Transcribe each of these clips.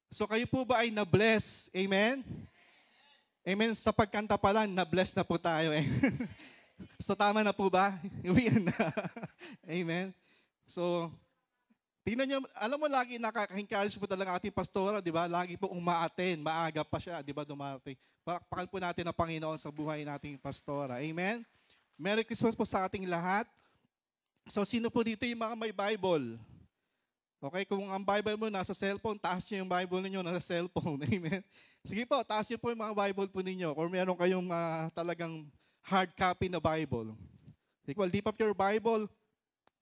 So kayo po ba ay na-bless? Amen? Amen. Sa pagkanta pa lang, na-bless na po tayo. Eh. So tama na po ba? Uwian na. Amen. So, tingnan niyo, alam mo lagi nakaka-encourage po talaga ating pastora, di ba? Lagi po umaaten, maaga pa siya, di ba, dumating. Pakal po natin ang Panginoon sa buhay nating pastora. Amen. Merry Christmas po sa ating lahat. So, sino po dito yung mga may Bible? Okay, kung ang Bible mo nasa cellphone, taas niyo yung Bible ninyo nasa cellphone. Amen. Sige po, taas niyo po yung mga Bible po ninyo. Or meron kayong talagang hard copy na Bible. Well, lift up your Bible.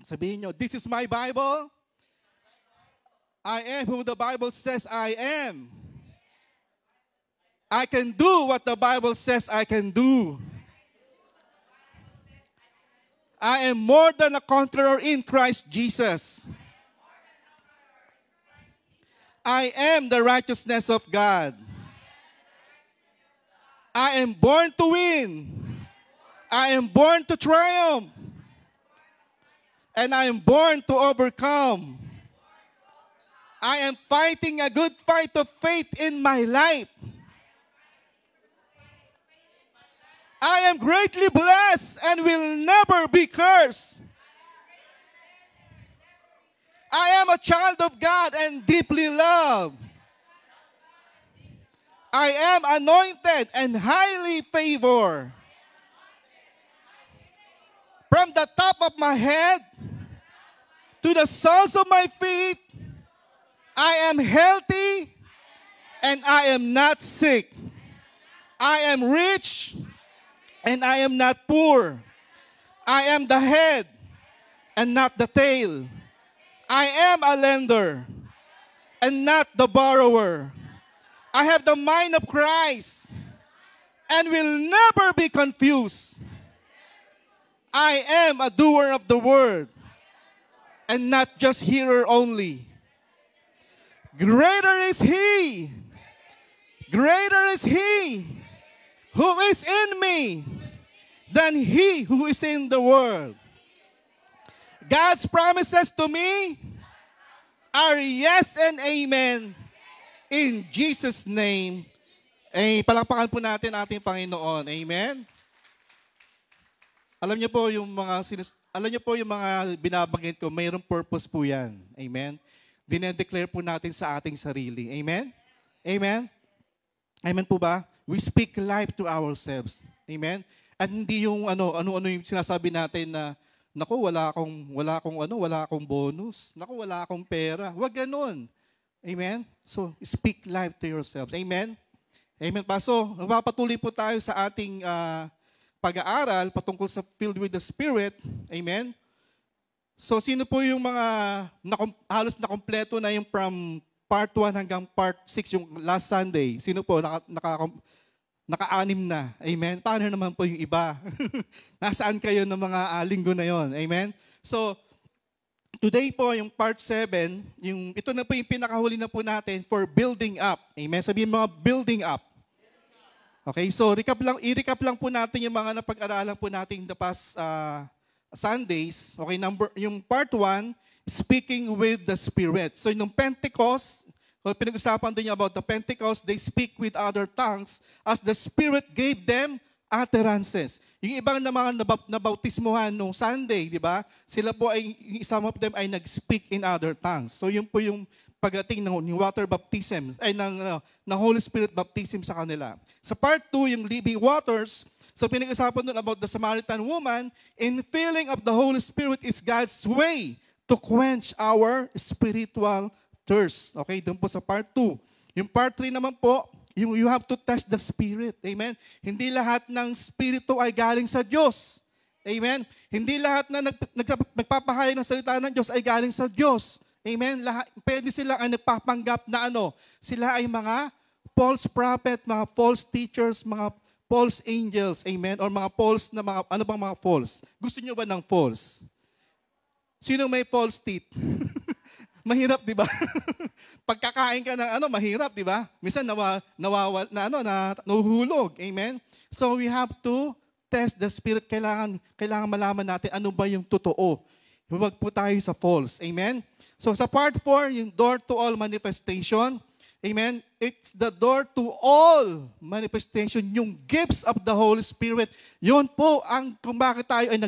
Sabihin niyo, this is my Bible. I am who the Bible says I am. I can do what the Bible says I can do. I am more than a conqueror in Christ Jesus. I am the righteousness of God. I am born to win. I am born to triumph. And I am born to overcome. I am fighting a good fight of faith in my life. I am greatly blessed and will never be cursed. I am a child of God and deeply loved. I am anointed and highly favored. From the top of my head to the soles of my feet, I am healthy and I am not sick. I am rich and I am not poor. I am the head and not the tail. I am a lender and not the borrower. I have the mind of Christ and will never be confused. I am a doer of the word and not just hearer only. Greater is He who is in me than he who is in the world. God's promises to me are yes and amen in Jesus' name. Palakpakan po natin ating Panginoon. Amen. Alam niyo po yung mga binabanggit ko, mayroong purpose po 'yan. Amen. Dinedeclare po natin sa ating sarili. Amen. Amen. Amen po ba? We speak life to ourselves. Amen. At hindi yung ano-ano yung sinasabi natin na naku, wala akong bonus. Naku, wala akong pera. Huwag ganun. Amen? So, speak life to yourselves. Amen? Amen pa. So, magpapatuloy po tayo sa ating pag-aaral patungkol sa filled with the Spirit. Amen? So, sino po yung mga halos na kompleto na yung from part 1 hanggang part 6 yung last Sunday? Sino po naka-anim na? Amen? Paano naman po yung iba? Nasaan kayo ng mga linggo na yon? Amen? So, today po, yung part 7, ito na po yung pinakahuli na po natin for building up. Amen? Sabihin mga building up. Okay, so i-recap lang po natin yung mga napag-aralan po natin the past Sundays. Okay, yung part 1, speaking with the Spirit. So, yung Pentecost, pinag-usapan din niya about the Pentecost, they speak with other tongues as the Spirit gave them utterances. Yung ibang na mga nabautismuhan nung Sunday, di ba? Sila po ay, some of them ay nag-speak in other tongues. So yun po yung pagdating ng water baptism, ng Holy Spirit baptism sa kanila. Sa part 2, yung living waters, so pinag-usapan doon about the Samaritan woman, in filling of the Holy Spirit is God's way to quench our spiritual thirst. Okay, doon po sa part 2. Yung part 3 naman po, you have to test the Spirit. Amen? Hindi lahat ng Spirito ay galing sa Diyos. Amen? Hindi lahat na nagpapahayag ng salita ng Diyos ay galing sa Diyos. Amen? Pwede sila ay nagpapanggap na sila ay mga false prophet, mga false teachers, mga false angels. Amen? Or mga false na mga, ano bang mga false? Gusto niyo ba ng false? Sino may false teeth? Mahirap, di ba? Pagkakain ka ng mahirap, di ba? Minsan nahuhulog. Amen? So we have to test the Spirit. Kailangan malaman natin ano ba yung totoo. Huwag po tayo sa false. Amen? So sa part 4, yung door to all manifestation, Amen? It's the door to all manifestation, yung gifts of the Holy Spirit. Yun po ang kung bakit tayo ay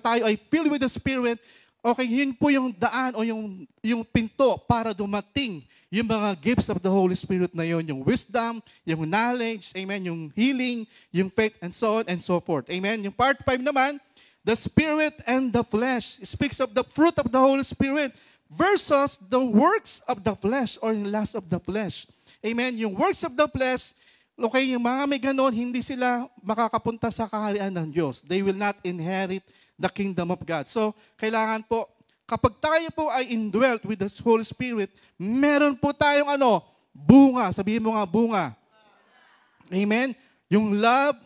tayo ay filled with the Spirit. Okay, yun po yung daan o yung pinto para dumating yung mga gifts of the Holy Spirit na yun, yung wisdom, yung knowledge, amen, yung healing, yung faith, and so on and so forth. Amen? Yung part 5 naman, the Spirit and the flesh. It speaks of the fruit of the Holy Spirit versus the works of the flesh or lust of the flesh. Amen? Yung works of the flesh, okay, yung mga may ganon, hindi sila makakapunta sa kaharian ng Diyos. They will not inherit the kingdom of God. So, kailangan po, kapag tayo po ay indwelt with the Holy Spirit, meron po tayong bunga. Sabihin mo nga, bunga. Amen? Yung love,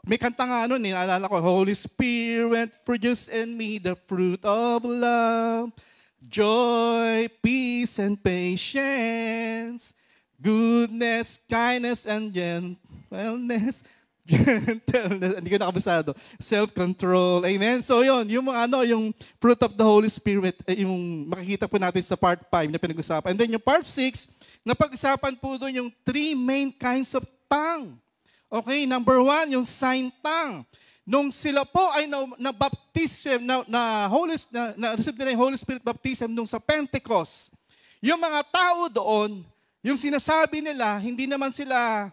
may kanta nga naalala ko, Holy Spirit, produce in me the fruit of love, joy, peace, and patience, goodness, kindness, and gentleness, hindi ko nakabasado. Self-control. Amen? So yun, yung yung fruit of the Holy Spirit, yung makikita po natin sa part 5 na pinag-usapan. And then yung part 6, napag-usapan po doon yung 3 main kinds of tongue. Okay, number 1, yung sign tongue. Nung sila po ay na-baptism, na-receive nila yung Holy Spirit baptism nung sa Pentecost, yung mga tao doon, yung sinasabi nila, hindi naman sila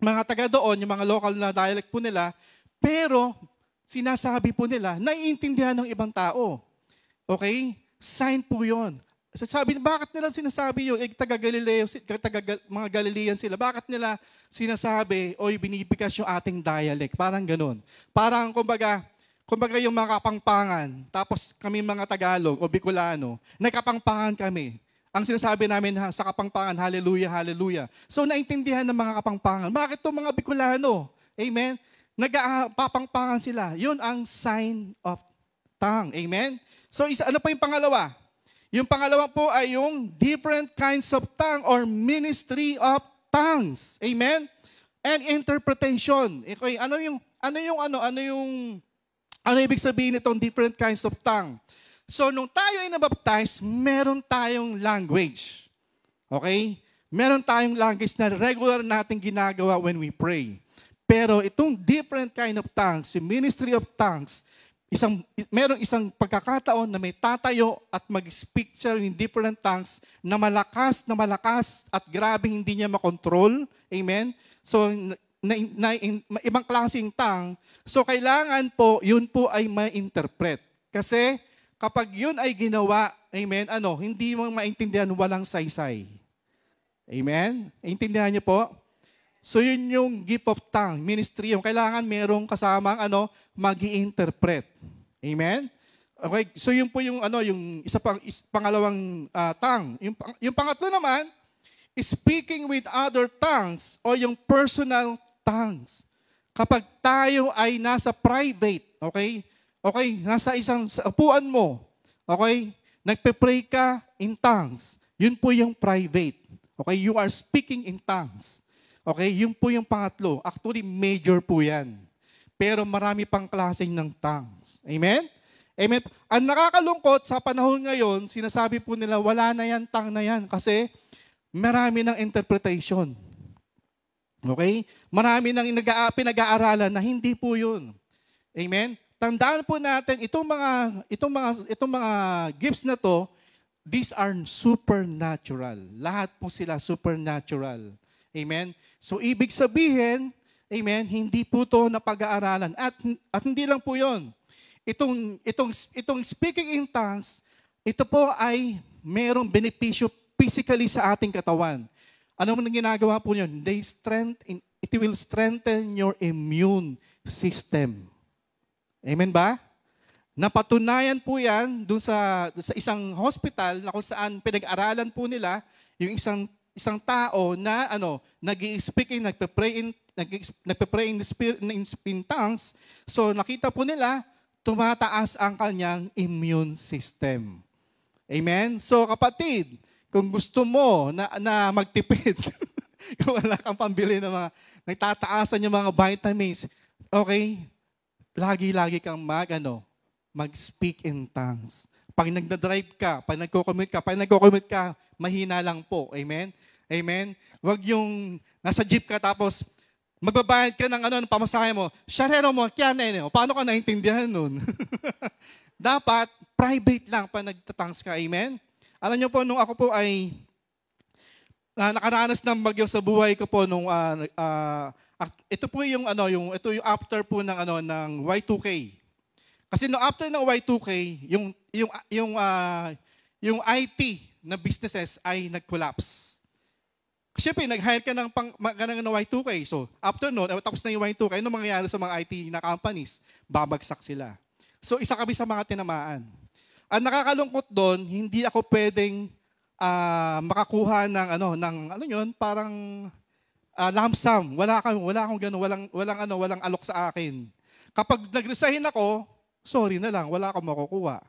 mga taga doon, yung mga local na dialect po nila, pero sinasabi po nila, naiintindihan ng ibang tao. Okay? Sign po yun. Sabi, bakit nila sinasabi yun? Taga-Galileo, mga Galilean sila. Bakit nila sinasabi, oy, binibigas yung ating dialect? Parang ganun. Parang, kumbaga yung mga Kapampangan, tapos kami mga Tagalog o Bicolano, nagkapangpangan kami. Ang sinasabi namin sa Kapampangan, hallelujah, hallelujah. So, naintindihan ng mga Kapampangan. Bakit itong mga Bicolano? Amen? Nagpapangpangan sila. Yun ang sign of tongue. Amen? So, ano pa yung pangalawa? Yung pangalawa po ay yung different kinds of tongue or ministry of tongues. Amen? And interpretation. Okay, ano ibig sabihin itong different kinds of tongue? So, nung tayo ay nabaptize, meron tayong language. Okay? Meron tayong language na regular natin ginagawa when we pray. Pero itong different kind of tongues, yung ministry of tongues, merong isang pagkakataon na may tatayo at mag-speak siya in different tongues na malakas at grabe hindi niya makontrol. Amen? So, ibang klaseng tongue. So, kailangan po, yun po ay ma-interpret. Kasi, kapag yun ay ginawa, amen, hindi mo maintindihan, walang saysay. Amen? Intindihan niyo po? So yun yung gift of tongue, ministry. Yung kailangan merong kasamang magi-interpret. Amen? Okay, so yun po yung yung pangalawang tongue. Yung pangatlo naman, speaking with other tongues o yung personal tongues. Kapag tayo ay nasa private, okay? Okay, nasa sa upuan mo. Okay? Nagpe-pray ka in tongues. Yun po yung private. Okay? You are speaking in tongues. Okay? Yun po yung pangatlo. Actually, major po yan. Pero marami pang klaseng ng tongues. Amen? Amen? Ang nakakalungkot sa panahon ngayon, sinasabi po nila, wala na yan, tongue na yan. Kasi marami ng interpretation. Okay? Marami ng pinag-aaralan na hindi po yun. Amen? Tandaan po natin, itong mga gifts na to, these are supernatural. Lahat po sila supernatural. Amen? So, ibig sabihin, amen, hindi po to napag-aaralan. At hindi lang po yon. Itong speaking in tongues, ito po ay merong benepisyo physically sa ating katawan. Ano mo nang ginagawa po yun? It will strengthen your immune system. Amen ba? Napatunayan po yan dun sa isang hospital na kung saan pinag-aralan po nila yung isang tao na nag-i-speak nagpe-pray in tongues. So nakita po nila tumataas ang kanyang immune system. Amen? So kapatid, kung gusto mo na magtipid, kung wala kang pambili ng mga nagtataasan yung mga vitamins, okay, lagi-lagi kang mag-speak in tongues. Pag nagda-drive ka, pag nagko-commute ka, mahina lang po. Amen? Amen? Wag yung nasa jeep ka tapos magbabayad ka ng pamasahe mo. Syarero mo, kaya na paano ka naintindihan nun? Dapat, private lang pa nagtatangs ka. Amen? Alam niyo po, nung ako po ay nakaranas ng bagyo sa buhay ko po nung ito po yung ito yung after po ng Y2K. Kasi no after ng Y2K, yung IT na businesses ay nag-collapse. Siyempre, nag-hire ka ng Y2K. So, after noon, tapos na yung Y2K, ano mangyayari sa mga IT na companies? Babagsak sila. So, isa kami sa mga tinamaan. Ang nakakalungkot doon, hindi ako pwedeng makakuha ng parang lump sum. Wala akong gano'n, walang alok sa akin. Kapag nag-resign ako, sorry na lang, wala akong makukuha.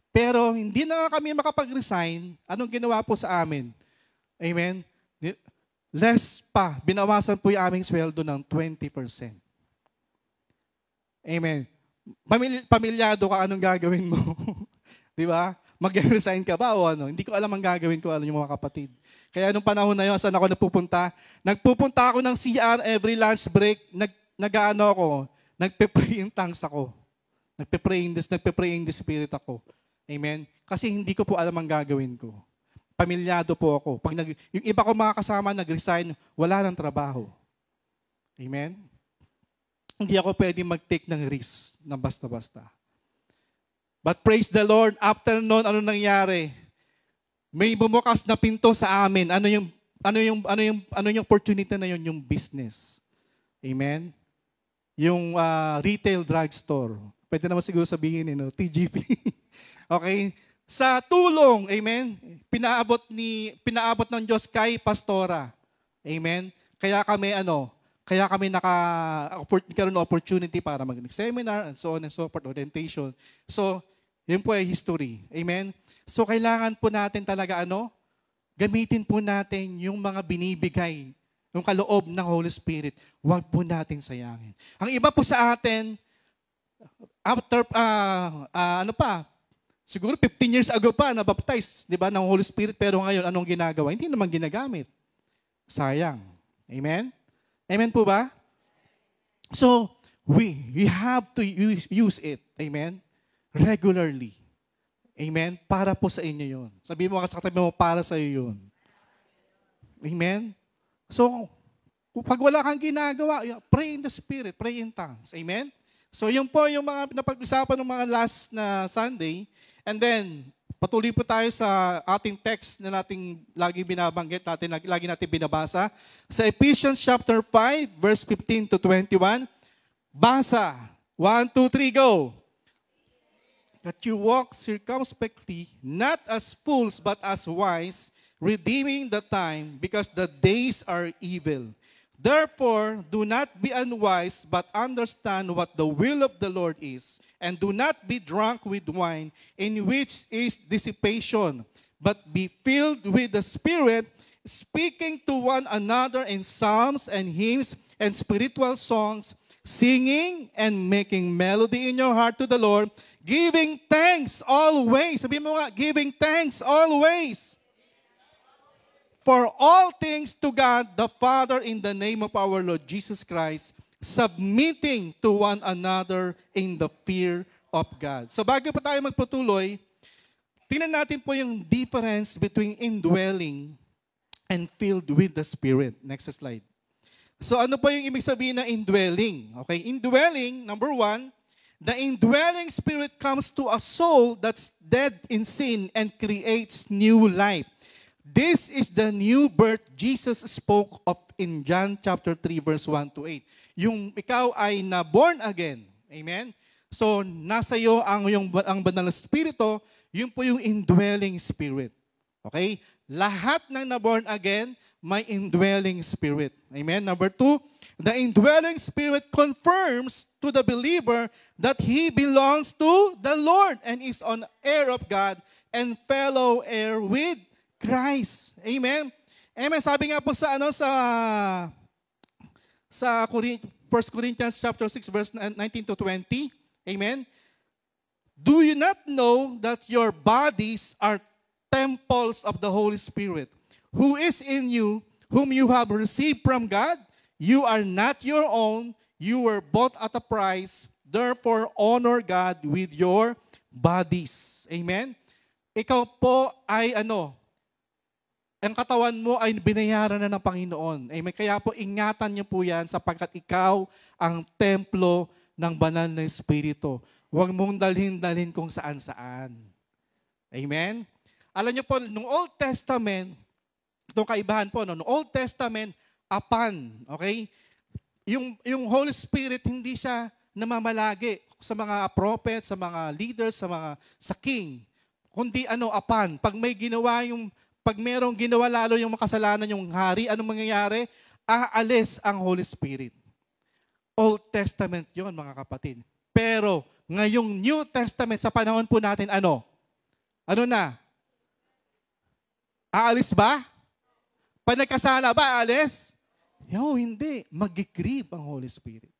Pero hindi na kami makapag-resign, anong ginawa po sa amin? Amen? Less pa, binawasan po yung aming sweldo ng 20%. Amen. Pamilyado ka, anong gagawin mo? Di ba? Mag-resign ka ba o ano? Hindi ko alam ang gagawin ko, yung mga kapatid. Kaya nung panahon na yun, saan ako nagpupunta? Nagpupunta ako ng CR every lunch break. Nagpe-pray in tongues ako. Nagpe-pray in the spirit ako. Amen? Kasi hindi ko po alam ang gagawin ko. Pamilyado po ako. Yung iba ko mga kasama nag-resign, wala ng trabaho. Amen? Hindi ako pwede mag-take ng risk na basta-basta. But praise the Lord, after noon, ano nangyari? May bumukas na pinto sa amin. Ano yung opportunity na yun? Yung business. Amen? Yung retail drugstore. Pwede naman siguro sabihin, TGP. Okay? Sa tulong, amen, pinaabot ng Diyos kay Pastora. Amen? Kaya kami nagkaroon ng opportunity para mag-seminar and so on and so forth, orientation. So, yun po ay history. Amen? So, kailangan po natin talaga gamitin po natin yung mga binibigay, yung kaloob ng Holy Spirit. Huwag po natin sayangin. Ang iba po sa atin, after, siguro 15 years ago pa, nabaptize, di ba, ng Holy Spirit, pero ngayon, anong ginagawa? Hindi naman ginagamit. Sayang. Amen? Amen po ba? So, we have to use it. Amen? Regularly. Amen? Para po sa inyo yun. Sabihin mo kasakatabi mo, para sa iyo yun. Amen? So, pag wala kang ginagawa, pray in the Spirit, pray in tongues. Amen? So, yun po yung mga napag-usapan ng mga last na Sunday. And then, patuloy po tayo sa ating text na nating lagi binabanggit, lagi natin binabasa. Sa Ephesians chapter 5, verse 15 to 21. Basa. 1, 2, 3, go. That you walk circumspectly, not as fools, but as wise, redeeming the time, because the days are evil. Therefore, do not be unwise, but understand what the will of the Lord is. And do not be drunk with wine, in which is dissipation, but be filled with the Spirit, speaking to one another in psalms and hymns and spiritual songs, singing and making melody in your heart to the Lord, giving thanks always. Sabihin mo nga, giving thanks always. For all things to God the Father in the name of our Lord Jesus Christ, submitting to one another in the fear of God. So bago pa tayo magpatuloy, tingnan natin po yung difference between indwelling and filled with the Spirit. Next slide. So ano po yung ibig sabihin ng indwelling? Okay, indwelling, number 1, the indwelling Spirit comes to a soul that's dead in sin and creates new life. This is the new birth Jesus spoke of in John chapter 3 verse 1 to 8. Yung ikaw ay na born again. Amen? So, nasa iyo ang banal na Espiritu, yun po yung indwelling spirit. Okay? Lahat ng na born again, may indwelling spirit. Amen? Number 2, the indwelling spirit confirms to the believer that he belongs to the Lord and is an heir of God and fellow heir with Christ. Amen? Amen. Sabi nga po sa 1 Corinthians chapter 6 verse 19 to 20. Amen? Do you not know that your bodies are temples of the Holy Spirit, who is in you, whom you have received from God. You are not your own. You were bought at a price. Therefore, honor God with your bodies. Amen? Ikaw po ay ang katawan mo ay binayaran na ng Panginoon. Amen? Kaya po, ingatan niyo po yan sapagkat ikaw ang templo ng banal na Espiritu. Huwag mong dalhin-dalhin kung saan-saan. Amen? Alam niyo po, nung Old Testament, itong kaibahan po, nung Old Testament, apan, okay? Yung Holy Spirit, hindi siya namamalagi sa mga prophets, sa mga leaders, sa king. Kundi apan. Pag merong ginawa lalo yung makasalanan yung hari, anong mangyayari? Aalis ang Holy Spirit. Old Testament yon mga kapatid. Pero ngayong New Testament, sa panahon po natin, ano na? Aalis ba? Pag nagkasala ba, aalis? Hindi. Mag-grieve ang Holy Spirit.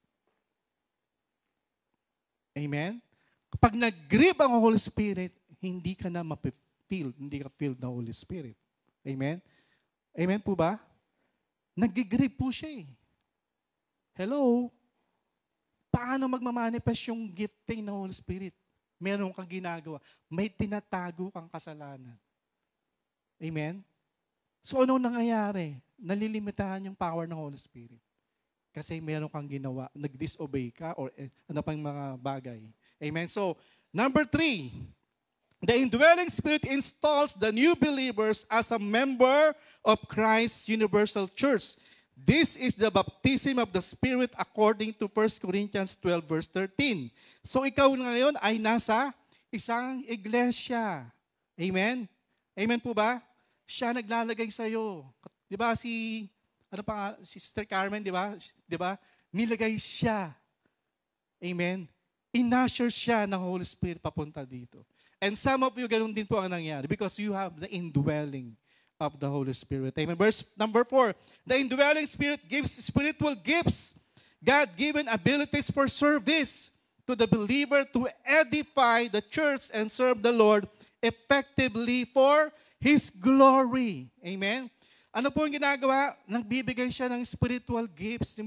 Amen? Kapag nag-grieve ang Holy Spirit, hindi ka na ma-feel, hindi ka filled ng Holy Spirit. Amen? Amen po ba? Nag-grieve po siya eh. Hello? Paano magmamanifest yung gifting ng Holy Spirit? Meron kang ginagawa. May tinatago kang kasalanan. Amen? So ano nangyayari? Nalilimitahan yung power ng Holy Spirit. Kasi meron kang ginawa, nag-disobey ka or ano pang mga bagay. Amen? So, number 3, the indwelling Spirit installs the new believers as a member of Christ's universal church. This is the baptism of the Spirit according to 1 Corinthians 12 verse 13. So ikaw ngayon ay nasa isang iglesia. Amen? Amen po ba? Siya naglalagay sa iyo. 'Di ba si Sister Carmen, 'di ba? 'Di ba? Nilagay siya. Amen. Inusher siya ng Holy Spirit papunta dito. And some of you ganun din po ang nangyari because you have the indwelling of the Holy Spirit. Amen. Verse number 4. The indwelling Spirit gives spiritual gifts, God-given abilities for service to the believer to edify the church and serve the Lord effectively for His glory. Amen. Ano po ang ginagawa? Nagbibigay siya ng spiritual gifts.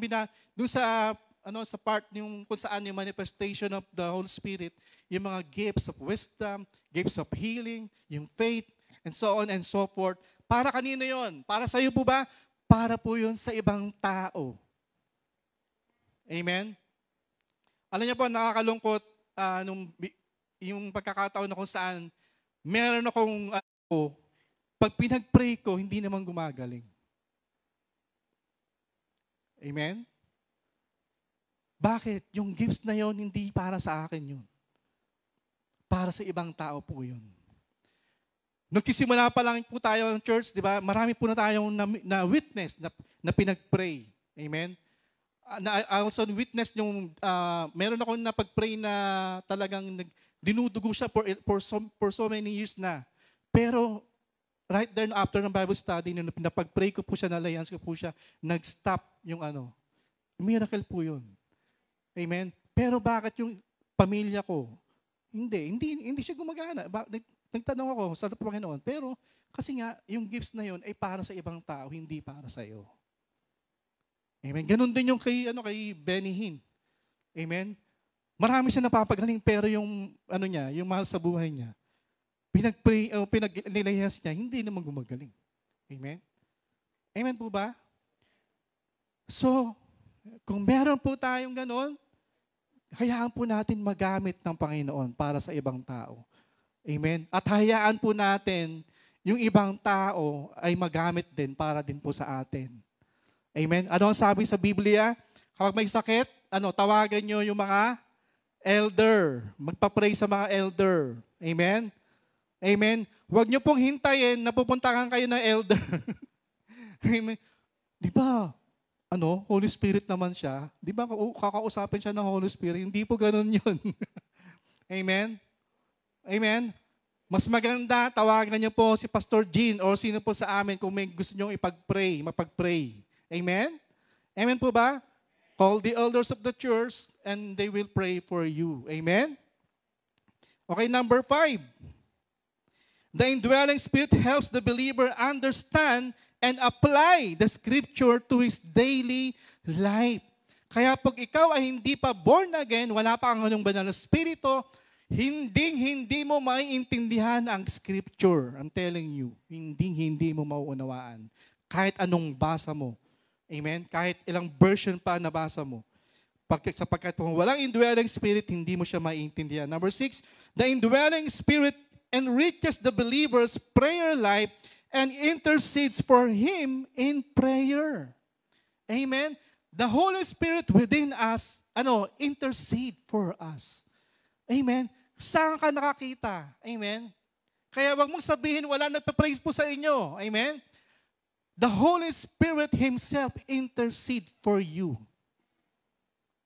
Doon sa part yung kung saan yung manifestation of the Holy Spirit, yung mga gifts of wisdom, gifts of healing, yung faith, and so on and so forth. Para kanino yon? Para sa iyo po ba? Para po yun sa ibang tao. Amen? Alam niyo po, nakakalungkot yung pagkakataon na kung saan meron akong pag pinag-pray ko, hindi naman gumagaling. Amen? Bakit? Yung gifts na yon hindi para sa akin yun. Para sa ibang tao po yun. Nagsisimula pa lang po tayo ng church, di ba? Marami po na tayong na witness na pinag-pray. Amen? I also witness yung, meron akong napag-pray na talagang dinudugo siya for so many years na. Pero, right there after ng Bible study, nung napag-pray ko po siya, na-alliance ko po siya, nag-stop yung miracle po yun. Amen? Pero bakit yung pamilya ko? Hindi siya gumagana. Nagtanong ako sa Panginoon, pero kasi nga, yung gifts na yun ay para sa ibang tao, hindi para sa iyo. Amen? Ganun din yung kay Benny Hinn. Amen? Marami siya napapagaling, pero yung, yung mahal sa buhay niya, pinag-nilayas niya, hindi naman gumagaling. Amen? Amen po ba? So, kung meron po tayong ganon, hayaan po natin magamit ng Panginoon para sa ibang tao. Amen? At hayaan po natin yung ibang tao ay magamit din para din po sa atin. Amen? Ano ang sabi sa Biblia? Kapag may sakit, tawagan nyo yung mga elder. Magpa-pray sa mga elder. Amen? Amen? Huwag nyo pong hintayin na pupuntahan kayo ng elder. Amen? Di ba? Holy Spirit naman siya. Di ba kakausapin siya ng Holy Spirit? Hindi po ganun yun. Amen? Amen? Mas maganda, tawagan niyo po si Pastor Jean or sino po sa amin kung may gusto nyo mapag-pray. Amen? Amen po ba? Call the elders of the church and they will pray for you. Amen? Okay, number 5. The indwelling Spirit helps the believer understand and apply the scripture to his daily life. Kaya pag ikaw ay hindi pa born again, wala pa ang anong banal na spirito, hindi mo maiintindihan ang scripture. I'm telling you, hindi mo mauunawaan. Kahit anong basa mo. Amen? Kahit ilang version pa nabasa mo. Sapagkat kung walang indwelling spirit, hindi mo siya maiintindihan. Number 6, the indwelling spirit enriches the believer's prayer life and intercedes for him in prayer. Amen? The Holy Spirit within us, intercede for us. Amen? Saan ka nakakita? Amen? Kaya wag mong sabihin, wala nagpa-praise po sa inyo. Amen? The Holy Spirit Himself intercede for you.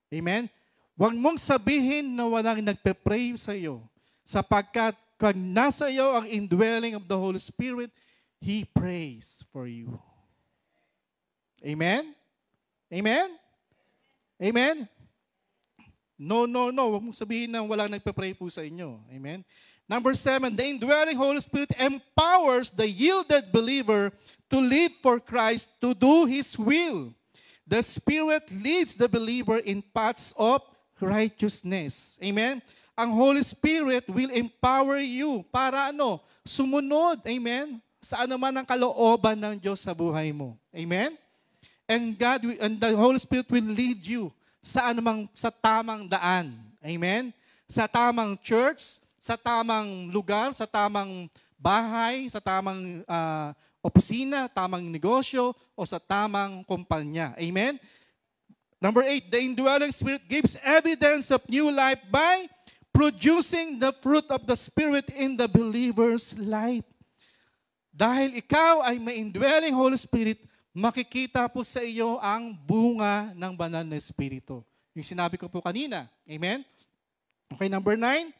Amen? Wag mong sabihin na walang nagpe-pray sa iyo. Sapagkat pag nasa iyo ang indwelling of the Holy Spirit, He prays for you. Amen? Amen? Amen? No. Huwag mong sabihin na walang nagpe-pray po sa inyo. Amen? Number 7, the indwelling Holy Spirit empowers the yielded believer to live for Christ, to do His will. The Spirit leads the believer in paths of righteousness. Amen? Ang Holy Spirit will empower you para sumunod. Amen? Sa anuman ang kalooban ng Diyos sa buhay mo. Amen? And the Holy Spirit will lead you sa tamang daan. Amen? Sa tamang church, sa tamang lugar, sa tamang bahay, sa tamang opisina, tamang negosyo, o sa tamang kumpanya. Amen? Number 8, the indwelling Spirit gives evidence of new life by producing the fruit of the Spirit in the believer's life. Dahil ikaw ay may indwelling Holy Spirit, makikita po sa iyo ang bunga ng banal na Espiritu. Yung sinabi ko po kanina. Amen? Okay, number 9.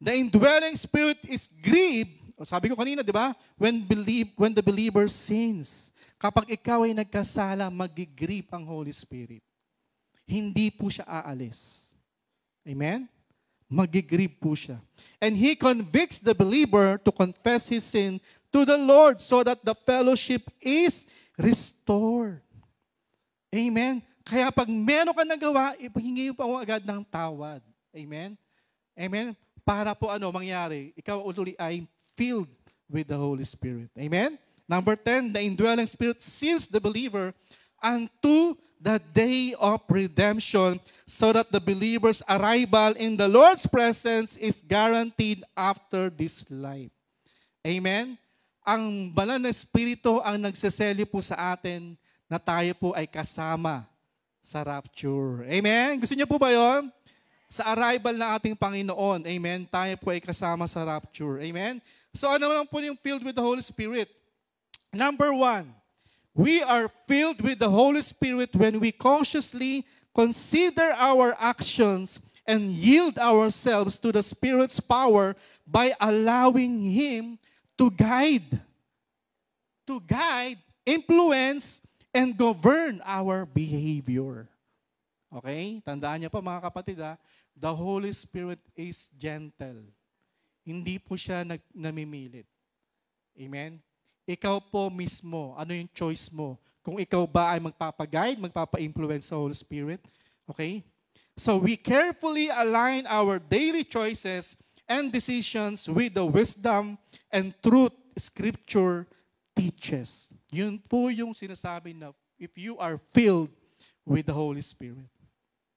The indwelling Spirit is grieved. Sabi ko kanina, di ba? When the believer sins. Kapag ikaw ay nagkasala, mag-grieve ang Holy Spirit. Hindi po siya aalis. Amen? Mag-grieve po siya. And He convicts the believer to confess his sin to the Lord so that the fellowship is restored. Amen? Kaya pag meron ka nagawa, ipahingi mo pa agad ng tawad. Amen? Amen? Para po mangyari? Ikaw ulit ay filled with the Holy Spirit. Amen? Number 10, the indwelling Spirit seals the believer unto the day of redemption so that the believer's arrival in the Lord's presence is guaranteed after this life. Amen? Ang banal na Espiritu ang nagsaseli po sa atin na tayo po ay kasama sa rapture. Amen? Gusto niyo po ba yun? Sa arrival ng ating Panginoon, amen, tayo po ay kasama sa rapture. Amen? So ano naman po yung filled with the Holy Spirit? Number 1, we are filled with the Holy Spirit when we consciously consider our actions and yield ourselves to the Spirit's power by allowing Him to guide, influence, and govern our behavior. Okay? Tandaan niyo po mga kapatid, the Holy Spirit is gentle. Hindi po siya namimilit. Amen? Ikaw po mismo, ano yung choice mo? Kung ikaw ba ay magpapaguide, magpapa-influence sa Holy Spirit. Okay? So we carefully align our daily choices and decisions with the wisdom and truth Scripture teaches. Yun po yung sinasabi na if you are filled with the Holy Spirit.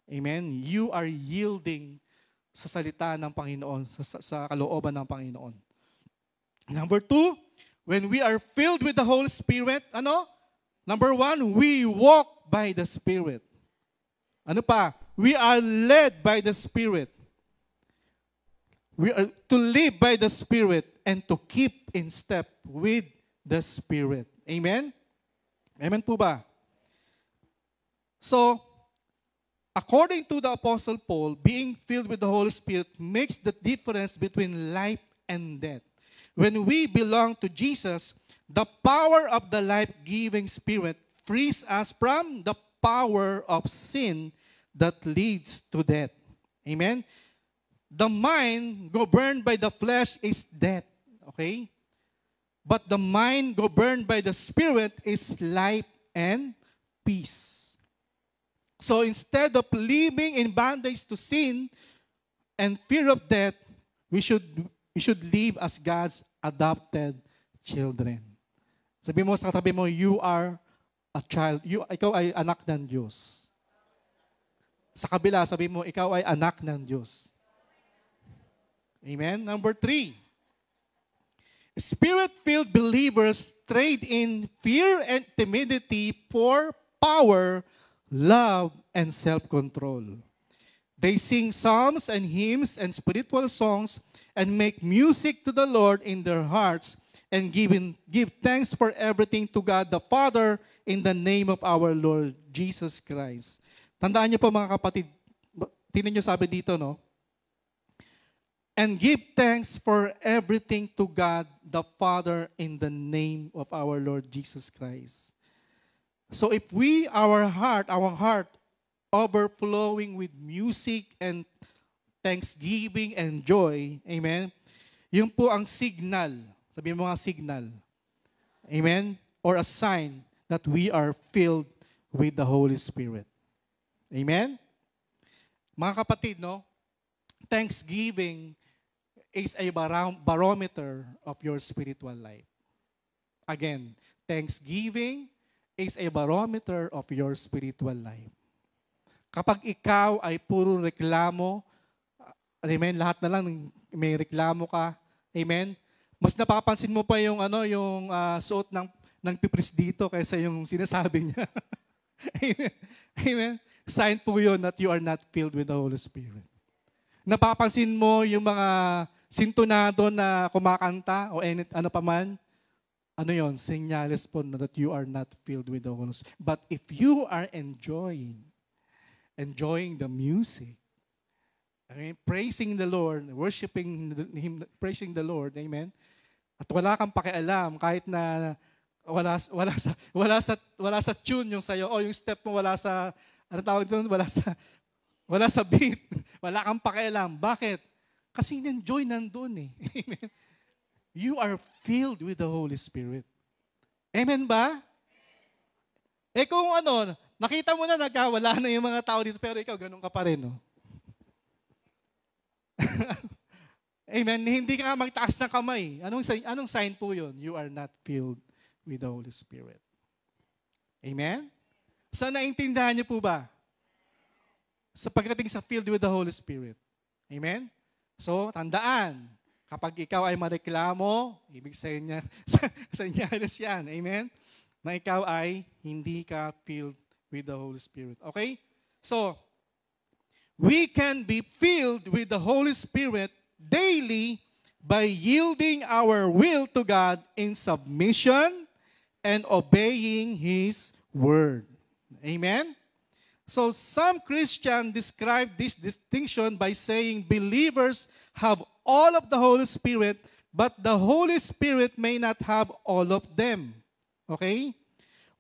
Amen? You are yielding sa salita ng Panginoon, sa kalooban ng Panginoon. Number 2, when we are filled with the Holy Spirit, Number 1, we walk by the Spirit. Ano pa? We are led by the Spirit. We are to live by the Spirit and to keep in step with the Spirit. Amen? Amen po ba? So, according to the Apostle Paul, being filled with the Holy Spirit makes the difference between life and death. When we belong to Jesus, the power of the life-giving Spirit frees us from the power of sin that leads to death. Amen? The mind governed by the flesh is death. Okay? But the mind governed by the Spirit is life and peace. So instead of living in bondage to sin and fear of death, we should live as God's adopted children. Sabi mo sa katabi mo, you are a child. Ikaw ay anak ng Diyos. Sa kabila, sabi mo, ikaw ay anak ng Diyos. Amen? Number 3. Spirit-filled believers trade in fear and timidity for power, love, and self-control. They sing psalms and hymns and spiritual songs and make music to the Lord in their hearts and give thanks for everything to God the Father in the name of our Lord Jesus Christ. Tandaan niyo po mga kapatid, tingnan niyo sabi dito, no? And give thanks for everything to God the Father in the name of our Lord Jesus Christ. So if our heart overflowing with music and thanksgiving and joy, amen, yun po ang signal, sabihin mo nga signal, amen, or a sign that we are filled with the Holy Spirit. Amen? Mga kapatid, no, thanksgiving is a barometer of your spiritual life. Again, thanksgiving is a barometer of your spiritual life. Kapag ikaw ay puro reklamo, amen, lahat na lang may reklamo ka, amen, mas napapansin mo pa yung suot ng pipris dito kaysa yung sinasabi niya. Amen. Amen. Sign po yun that you are not filled with the Holy Spirit. Napapansin mo yung mga sintonado na kumakanta o ano pa man, ano yun? Senyales po na that you are not filled with the Holy Spirit. But if you are enjoying the music, praising the Lord, worshiping Him, praising the Lord, amen? At wala kang pakialam kahit na wala sa tune yung sayo, o yung step mo wala sa, ano tawag doon, wala sa beat. Wala kang pakialam. Bakit? Kasi enjoy nandun eh. Amen. You are filled with the Holy Spirit. Amen ba? Eh kung nakita mo na nagkawala na yung mga tao dito, pero ikaw ganun ka pa rin, no? Amen. Hindi ka magtaas ng kamay. Anong sign po yun? You are not filled with the Holy Spirit. Amen? So naintindihan niyo po ba? Sa pagdating sa filled with the Holy Spirit. Amen? So, tandaan, kapag ikaw ay mareklamo, ibig senyales yan. Amen? Na ikaw ay hindi ka filled with the Holy Spirit. Okay? So, we can be filled with the Holy Spirit daily by yielding our will to God in submission and obeying His Word. Amen? So some Christians describe this distinction by saying believers have all of the Holy Spirit, but the Holy Spirit may not have all of them. Okay?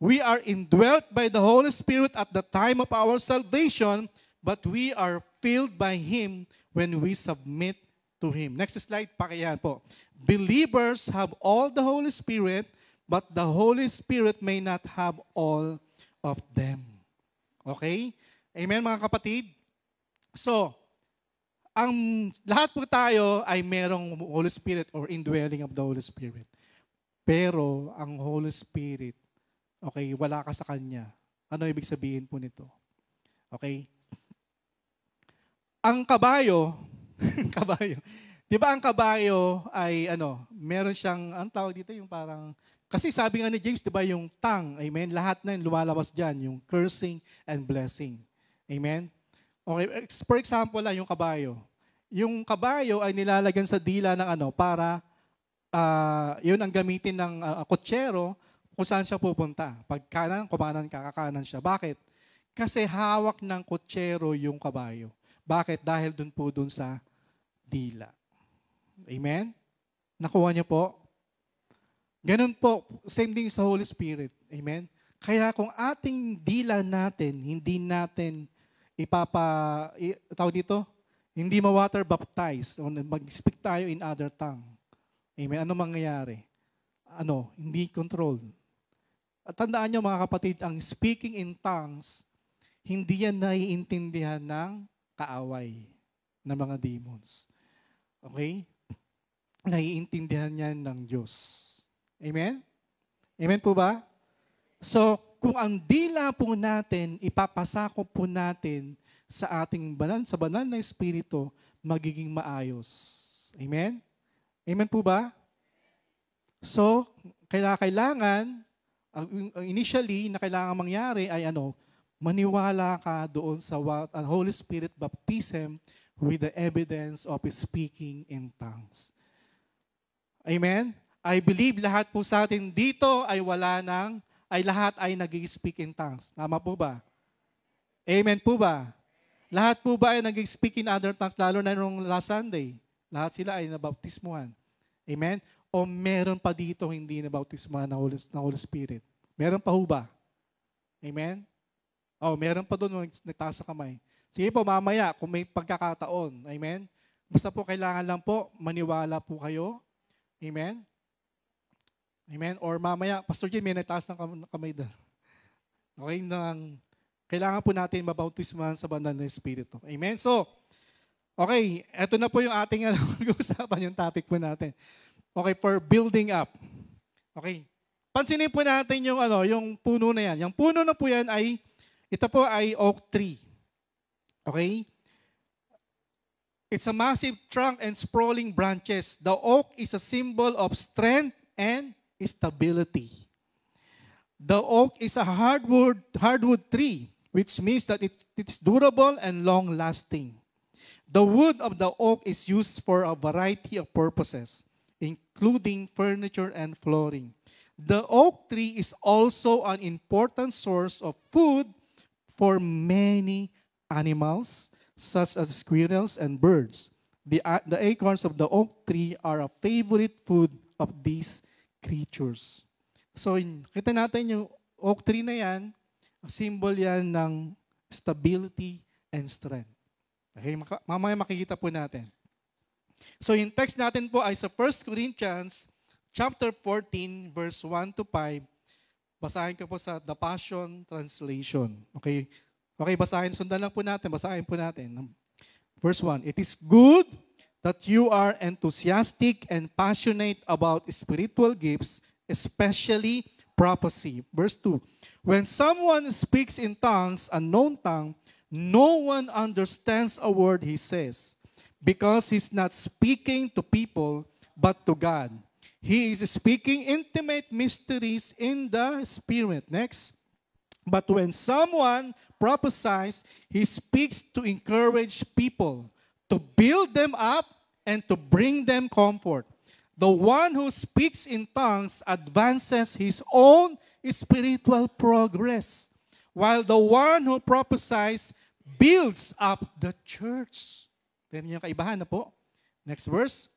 We are indwelt by the Holy Spirit at the time of our salvation, but we are filled by Him when we submit to Him. Next slide, pakiyan po. Believers have all the Holy Spirit, but the Holy Spirit may not have all of them. Okay? Amen, mga kapatid? So, ang lahat po tayo ay merong Holy Spirit or indwelling of the Holy Spirit. Pero, ang Holy Spirit, okay, wala ka sa Kanya. Ano ibig sabihin po nito? Okay? Ang kabayo, di ba ang kabayo ay meron siyang, ang tawag dito yung parang, kasi sabi nga ni James, di ba yung tongue, amen, lahat na yung lumalabas dyan, yung cursing and blessing. Amen? Okay, for example lang, yung kabayo. Yung kabayo ay nilalagyan sa dila ng para, yun ang gamitin ng kutsero kung saan siya pupunta. Pag kanan, kumanan ka, kakanan siya. Bakit? Kasi hawak ng kutsero yung kabayo. Bakit? Dahil dun sa dila. Amen? Nakuha niyo po? Ganun po, same thing sa Holy Spirit. Amen? Kaya kung ating dila natin, hindi natin hindi ma-water baptize, o mag-speak tayo in other tongue. Amen? Ano mangyayari? hindi controlled. At tandaan nyo mga kapatid, ang speaking in tongues, hindi yan naiintindihan ng kaaway ng mga demons. Okay? Naiintindihan yan ng Diyos. Amen? Amen po ba? So, kung ang dila po natin, ipapasakop po natin sa ating sa banal na Espiritu, magiging maayos. Amen? Amen po ba? So, kailangan, initially, na kailangan mangyari ay maniwala ka doon sa Holy Spirit baptism with the evidence of speaking in tongues. Amen? I believe lahat po sa atin dito ay lahat ay nag-speak in tongues. Tama po ba? Amen po ba? Lahat po ba ay nag-speak in other tongues, lalo na nung last Sunday? Lahat sila ay nabaptismuhan. Amen? O meron pa dito hindi nabaptismuhan ng Holy Spirit? Meron pa ho ba? Amen? Meron pa doon nagtaas sa kamay. Sige po, mamaya, kung may pagkakataon. Amen? Basta po, kailangan lang po, maniwala po kayo. Amen? Amen? Or mamaya, Pastor Jim, may nagtaas ng kamay doon. Okay? Kailangan po natin mabautismahan sa banal na Espiritu. Amen? So, okay, eto na po yung ating mag-uusapan, yung topic po natin. Okay, for building up. Okay. Pansinin po natin yung puno na yan. Yung puno na po yan ito po ay oak tree. Okay? It's a massive trunk and sprawling branches. The oak is a symbol of strength and stability. The oak is a hardwood tree, which means that it's durable and long-lasting. The wood of the oak is used for a variety of purposes, including furniture and flooring. The oak tree is also an important source of food for many animals, such as squirrels and birds. The acorns of the oak tree are a favorite food of these creatures. So, kita natin yung oak tree na yan, symbol yan ng stability and strength. Okay, mamaya makikita po natin. So, yung text natin po ay sa 1 Corinthians chapter 14, verse 1 to 5. Basahin ko po sa The Passion Translation. Okay, basahin. Sundan lang po natin. Basahin po natin. Verse 1. It is good that you are enthusiastic and passionate about spiritual gifts, especially prophecy. Verse 2. When someone speaks in tongues, a known tongue, no one understands a word he says, because he's not speaking to people, but to God. He is speaking intimate mysteries in the Spirit. Next. But when someone prophesies, he speaks to encourage people, to build them up, and to bring them comfort. The one who speaks in tongues advances his own spiritual progress, while the one who prophesies builds up the church. Tignan niyo yung kaibahan na po. Next verse.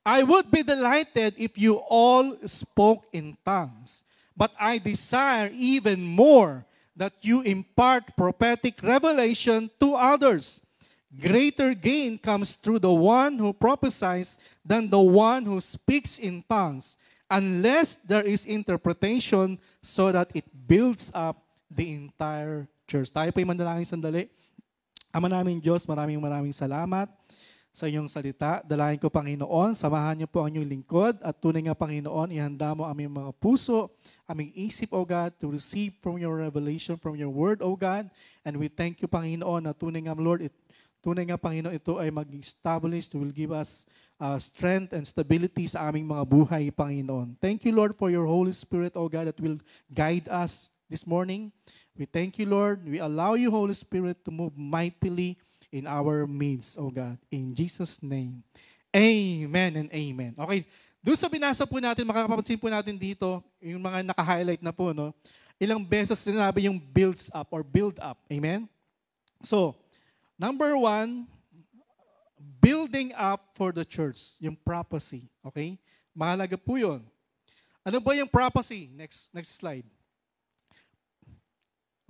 I would be delighted if you all spoke in tongues, but I desire even more that you impart prophetic revelation to others. Greater gain comes through the one who prophesies than the one who speaks in tongues, unless there is interpretation so that it builds up the entire church. Tayo po yung manalangin sandali. Ama namin Diyos, maraming salamat sa iyong salita. Dalayan ko, Panginoon, samahan niyo po ang inyong lingkod at tunay nga, Panginoon, ihanda mo aming mga puso, aming isip, O God, to receive from your revelation, from your word, O God. And we thank you, Panginoon, na tunay nga, Lord, tunay nga, Panginoon, ito ay mag-establish, will give us strength and stability sa aming mga buhay, Panginoon. Thank you, Lord, for your Holy Spirit, O God, that will guide us this morning. We thank you, Lord. We allow you, Holy Spirit, to move mightily in our midst, oh God. In Jesus' name. Amen and amen. Okay. Doon sa binasa po natin, makakapansin po natin dito, yung mga naka-highlight na po, no? Ilang beses sinabi yung builds up or build up. Amen? So, number 1, building up for the church. Yung prophecy. Okay? Mahalaga po yun. Ano ba yung prophecy? Next slide.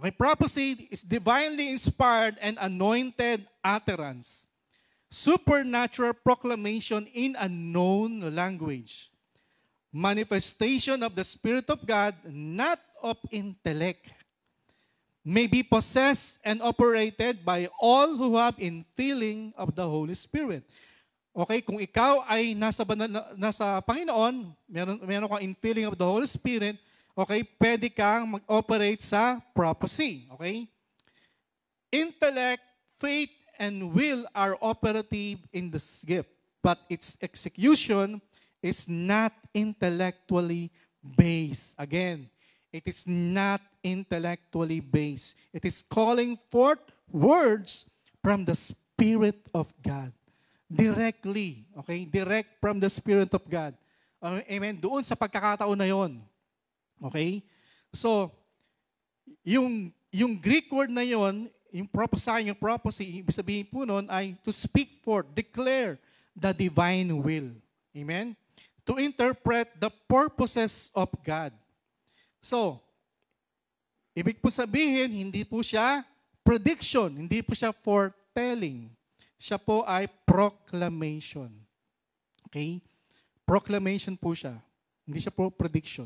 Okay, prophecy is divinely inspired and anointed utterance. Supernatural proclamation in a known language. manifestation of the Spirit of God, not of intellect, may be possessed and operated by all who have infilling of the Holy Spirit. Okay, kung ikaw ay nasa Panginoon, meron kang infilling of the Holy Spirit, okay, pwede kang mag-operate sa prophecy. Okay? Intellect, faith, and will are operative in this gift, but its execution is not intellectually based. Again, it is not intellectually based. It is calling forth words from the Spirit of God. Directly, okay? Direct from the Spirit of God. Amen? Doon sa pagkakataon na yon. Okay? So, yung Greek word na yon, yung prophecy, ibig sabihin po nun ay to speak forth, declare the divine will. Amen? To interpret the purposes of God. So, ibig po sabihin, hindi po siya prediction, hindi po siya foretelling. Siya po ay proclamation. Okay? Proclamation po siya. Hindi siya po prediction.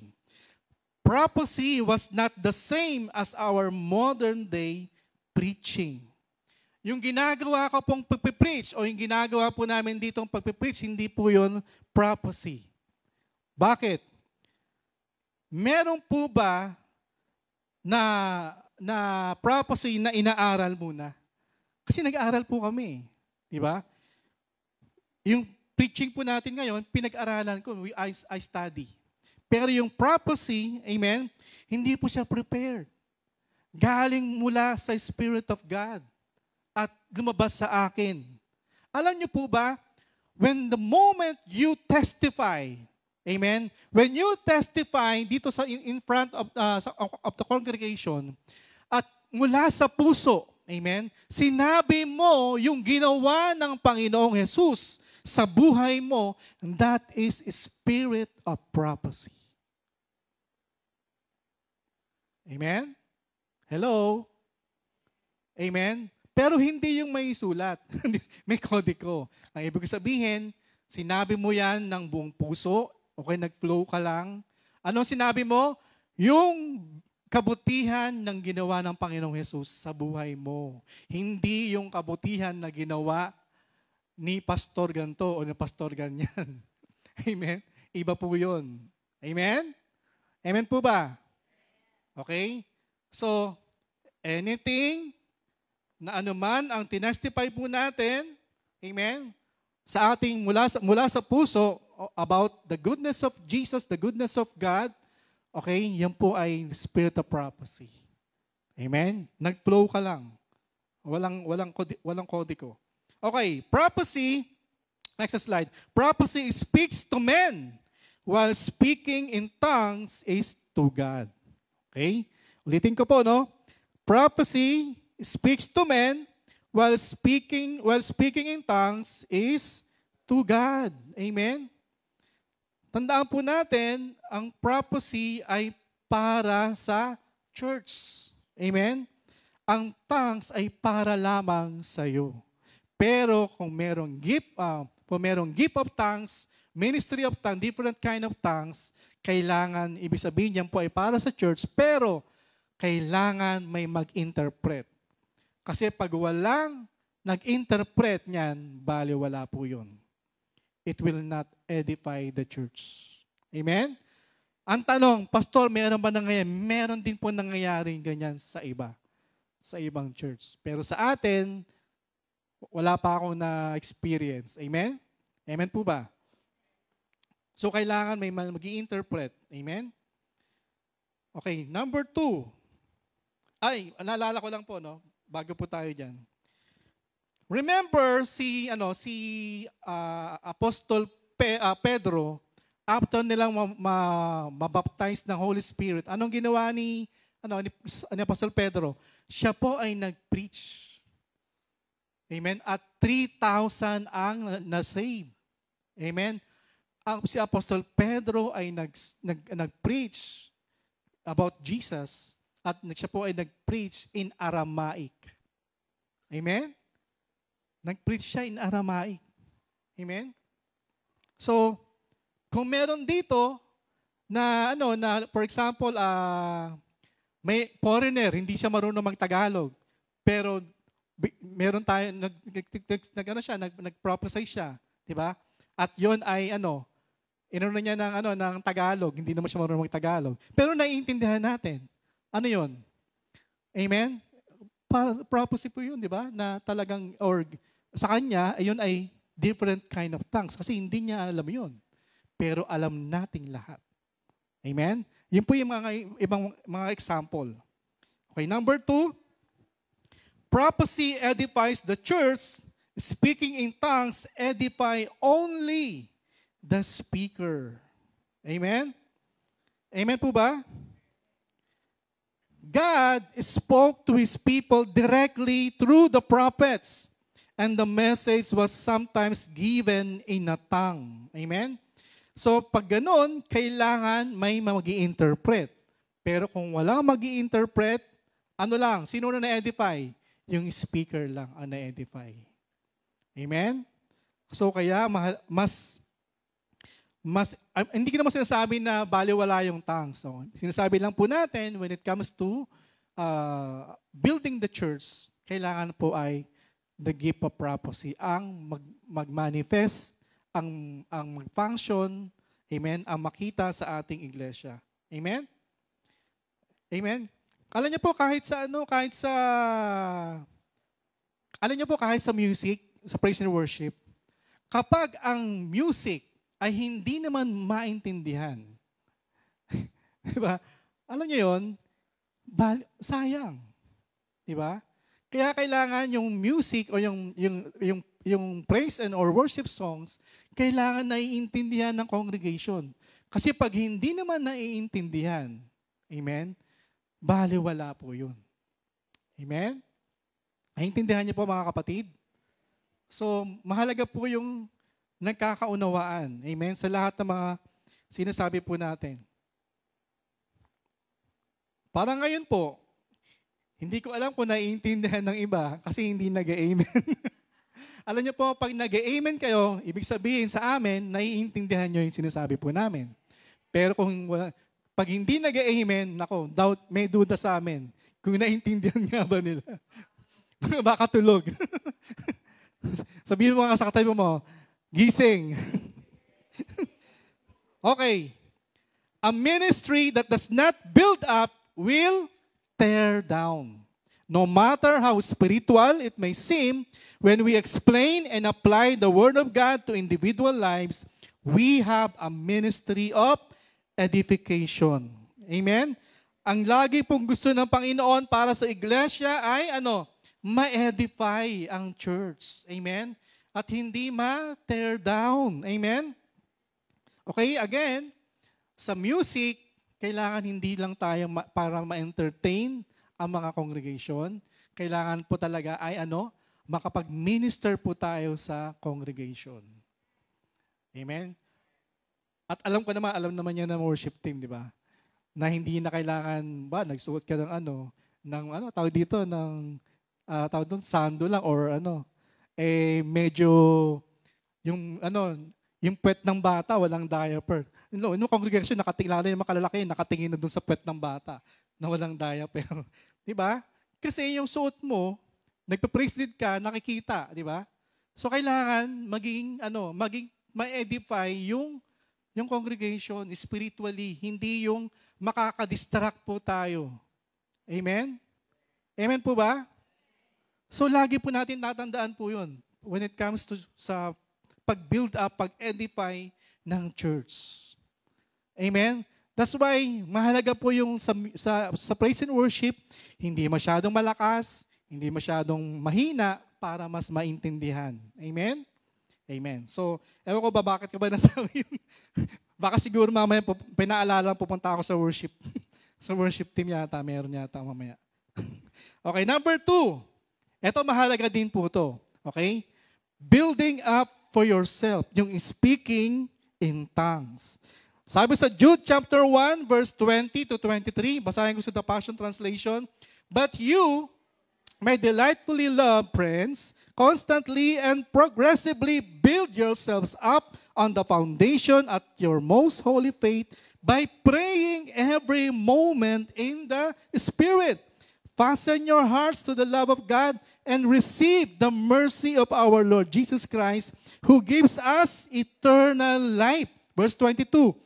Prophecy was not the same as our modern day preaching. Yung ginagawa ko pong pagpipreach o yung ginagawa po namin ditong pagpipreach, hindi po yun prophecy. Bakit? Meron po ba na prophecy na inaaral muna? Kasi nag-aaral po kami. Diba? Yung preaching po natin ngayon, pinag-aralan ko, I study. Pero yung prophecy, amen, hindi po siya prepared. Galing mula sa Spirit of God at lumabas sa akin. Alam niyo po ba, when the moment you testify, amen, when you testify dito sa in front of the congregation at mula sa puso, amen, sinabi mo yung ginawa ng Panginoong Jesus sa buhay mo, and that is a spirit of prophecy. Amen? Hello? Amen? Pero hindi yung may sulat. May kodiko. Ang ibig sabihin, sinabi mo yan ng buong puso, okay, nag-flow ka lang. Ano sinabi mo? Yung kabutihan ng ginawa ng Panginoong Hesus sa buhay mo. Hindi yung kabutihan na ginawa ni pastor ganto o ni pastor ganyan. Amen? Iba po yun. Amen? Amen po ba? Okay? So, anything na anuman ang tinestify po natin, amen, sa ating mula sa puso about the goodness of Jesus, the goodness of God, okay, yan po ay spirit of prophecy. Amen? Nag-flow ka lang. Walang kodiko. Okay, prophecy, next slide. Prophecy speaks to men, while speaking in tongues is to God. Okay? Ulitin ko po, no? Prophecy speaks to men, while speaking in tongues is to God. Amen? Tandaan po natin, ang prophecy ay para sa church. Amen? Ang tongues ay para lamang sa iyo. Pero kung merong gift of tongues, ministry of tongues, different kind of tongues, kailangan, ibig sabihin yan po ay para sa church, pero kailangan may mag-interpret. Kasi pag walang nag-interpret niyan, bali wala po yun. It will not edify the church. Amen? Ang tanong, Pastor, meron ba nangyayari? Meron din po nangyayaring ganyan sa iba. Sa ibang church. Pero sa atin, wala pa akong na-experience. Amen? Amen po ba? So, kailangan may mag-i-interpret. Amen? Okay, number 2. Ay, naalala ko lang po, no? Bago po tayo dyan. Remember si Apostol Pedro, after nilang mabaptize ng Holy Spirit, anong ginawa ni Apostol Pedro? Siya po ay nag-preach. Amen? At 3,000 ang na-save. Amen? Si Apostol Pedro ay nag-preach about Jesus at siya po ay nag-preach in Aramaic. Amen? Nag-preach siya in Aramaic. Amen? So, kung meron dito, na ano na for example, may foreigner, hindi siya marunong mag-Tagalog. Pero meron tayo ano siya, nag-prophesy siya, 'di ba? At 'yon ay inano niya ng Tagalog, hindi naman siya marunong mag-Tagalog. Pero naiintindihan natin. Ano 'yon? Amen. Prophecy po 'yun, 'di ba? Na talagang or sa kanya, ayun ay different kind of tongues kasi hindi niya alam 'yon. Pero alam nating lahat. Amen? Yun po yung mga ibang mga example. Okay, number 2, prophecy edifies the church. Speaking in tongues edify only the speaker. Amen? Amen po ba? God spoke to His people directly through the prophets, and the message was sometimes given in a tongue. Amen? So, pag ganun, kailangan may mag-i-interpret. Pero kung wala mag-i-interpret, ano lang, sino na na-edify? Yung speaker lang ang na-edify. Amen? So, kaya hindi ko naman sinasabi na baliwala yung tongues. So, sinasabi lang po natin, when it comes to building the church, kailangan po ay the gift of prophecy ang mag-manifest, ang mag-function, amen, ang makita sa ating iglesia. Amen? Amen? Alam niyo po kahit sa music, sa praise and worship, kapag ang music ay hindi naman maintindihan, di ba? Alam niyo yun, sayang. Di ba? Kaya kailangan yung music o yung praise and or worship songs, kailangan naiintindihan ng congregation. Kasi pag hindi naman naiintindihan, amen, baliwala po yun. Amen? Naiintindihan niyo po mga kapatid? So, mahalaga po yung nagkakaunawaan. Amen? Sa lahat ng mga sinasabi po natin. Parang ngayon po, hindi ko alam kung naiintindihan ng iba kasi hindi nag-amen. Alam niyo po, pag nag-amen kayo, ibig sabihin sa amin, naiintindihan niyo yung sinasabi po namin. Pero pag hindi nag-amen, may duda sa amin. Kung naiintindihan nga ba nila. Baka tulog. Sabihin mo nga sa katabi mo, gising. Okay. A ministry that does not build up will tear down. No matter how spiritual it may seem, when we explain and apply the Word of God to individual lives, we have a ministry of edification. Amen? Ang lagi pong gusto ng Panginoon para sa iglesia ay ma-edify ang church. Amen? At hindi ma-tear down. Amen? Okay, again, sa music, kailangan hindi lang tayo para ma-entertain ang mga congregation. Kailangan po talaga ay makapag-minister po tayo sa congregation. Amen? At alam naman yan ng worship team, di ba? Na hindi na kailangan, nagsuot ka tawag dito, tawag doon, sando lang, or medyo, yung puwet ng bata, walang diaper. Yung congregation, lalo yung makalalaki, nakatingin na doon sa puwet ng bata na walang diaper. Di ba? Kasi yung suot mo, nagpa-praise lead ka, nakikita, di ba? So kailangan maging ma-edify yung congregation spiritually, hindi yung makaka-distract po tayo. Amen? Amen po ba? So lagi po natin tatandaan po yun when it comes to sa pag-build up, pag-edify ng church. Amen? That's why mahalaga po yung sa praise and worship, hindi masyadong malakas, hindi masyadong mahina para mas maintindihan. Amen? Amen. So, ewan ko ba bakit ka ba nasabi yun? Baka siguro mamaya pinaalala pupunta ako sa worship. Sa worship team yata, meron yata mamaya. Okay, number 2. Ito mahalaga din po to. Okay? Building up for yourself, yung speaking in tongues. Sabi sa Jude chapter 1, verse 20 to 23, basahin ko sa The Passion Translation, "But you, my delightfully loved friends, constantly and progressively build yourselves up on the foundation at your most holy faith, by praying every moment in the Spirit. Fasten your hearts to the love of God and receive the mercy of our Lord Jesus Christ, who gives us eternal life. Verse 22,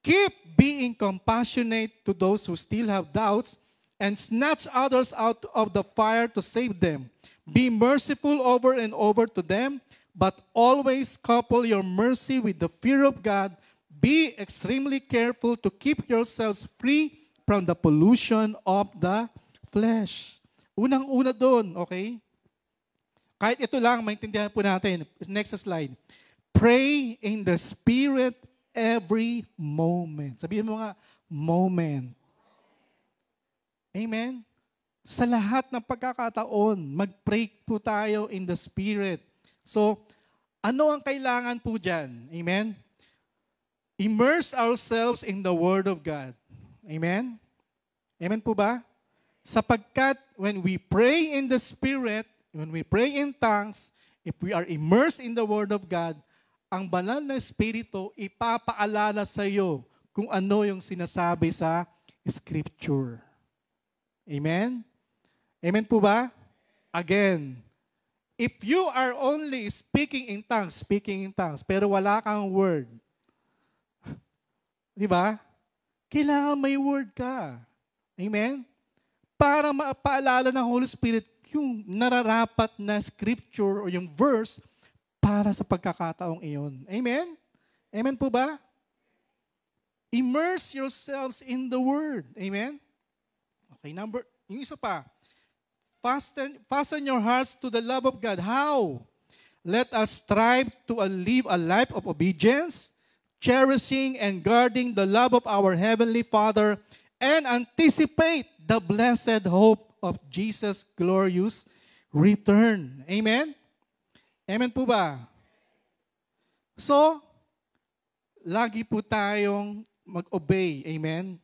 keep being compassionate to those who still have doubts and snatch others out of the fire to save them. Be merciful over and over to them, but always couple your mercy with the fear of God. Be extremely careful to keep yourselves free from the pollution of the flesh. Unang-una doon, okay? Kahit ito lang, maintindihan po natin. Next slide. Pray in the Spirit every moment. Sabihin mo nga, moment. Amen? Sa lahat ng pagkakataon, mag-pray po tayo in the Spirit. So, ano ang kailangan po dyan? Amen? Immerse ourselves in the Word of God. Amen? Amen po ba? Sapagkat when we pray in the Spirit, when we pray in tongues, if we are immersed in the Word of God, ang banal na Espiritu ipapaalala sa iyo kung ano yung sinasabi sa Scripture. Amen? Amen po ba? Again, if you are only speaking in tongues, pero wala kang word, di ba? Kailangan may word ka. Amen? Para mapaalala ng Holy Spirit yung nararapat na scripture o yung verse para sa pagkakataong iyon. Amen? Amen po ba? Immerse yourselves in the Word. Amen? Okay, yung isa pa. Fasten your hearts to the love of God. How? Let us strive to live a life of obedience, cherishing and guarding the love of our Heavenly Father, and anticipate the blessed hope of Jesus' glorious return. Amen? Amen po ba? So, lagi po tayong mag-obey. Amen?